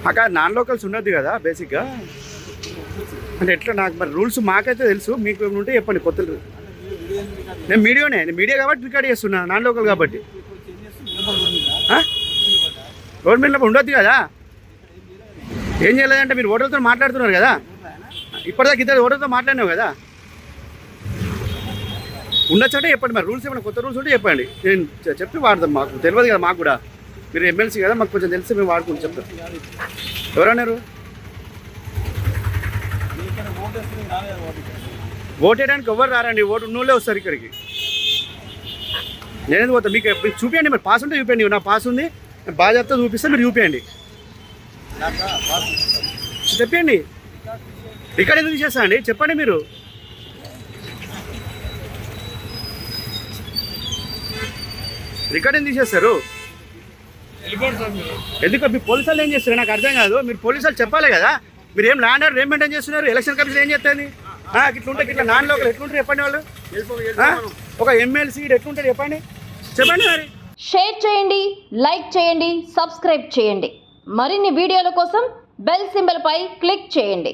అక్కడ non locals ఉండద్దు కదా బేసిక్గా. అంటే ఎట్లా నాకు మరి రూల్స్ మాకైతే తెలుసు, మీకు ఏమైనా ఉంటే చెప్పండి కొత్తలు. నేను మీడియా కాబట్టి రికార్డ్ చేస్తున్నా, నాన్ లోకల్ కాబట్టి. గవర్నమెంట్లో ఉండొద్దు కదా. ఏం చేయలేదంటే మీరు ఓటర్లతో మాట్లాడుతున్నారు కదా, ఇప్పటిదాకా ఇద్దరు ఓటర్తో మాట్లాడినావు కదా. ఉండొచ్చంటే చెప్పండి, మరి రూల్స్ ఏమైనా కొత్త రూల్స్ ఉంటే చెప్పండి, నేను చెప్పి వాడదాం. మాకు తెలియదు కదా, మాకు కూడా మీరు ఎమ్మెల్సీ కదా, మాకు కొంచెం తెలిసి మేము వాడుకుంటూ చెప్తాం. ఎవరన్నారు ఓటు వేయడానికి? ఎవరు రారండి, ఓటు ఉన్నోళ్ళే వస్తారు ఇక్కడికి. నేనేది పోతా, మీకు చూపించండి, మరి పాస్ ఉంటే చూపించండి. నా పాస్ ఉంది, బాధ్యత చూపిస్తే మీరు చూపించండి, చెప్పండి. రికార్డ్ ఎందుకు చేస్తా అండి చెప్పండి. మీరు రికార్డ్ ఎందుకు చేస్తారు? ఎందుకు మీ పోలీసు వాళ్ళు ఏం చేస్తారు నాకు అర్థం కాదు. మీరు పోలీసు వాళ్ళు చెప్పాలి కదా, మీరు ఏం ల్యాండ్ ఆర్డర్ ఏం మెయింటైన్ చేస్తున్నారు? ఎలక్షన్ కమిషన్ ఏం చేస్తుంది? ఇట్లుంటే ఇట్లా నాన్ లోకల్ ఎట్లుంటారు చెప్పండి వాళ్ళు. ఒక ఎమ్మెల్సీ ఎట్లుంటారు చెప్పండి మరి. షేర్ చేయండి, లైక్ చేయండి, సబ్స్క్రైబ్ చేయండి. మరిన్ని వీడియోల కోసం బెల్ సింబల్ పై క్లిక్ చేయండి.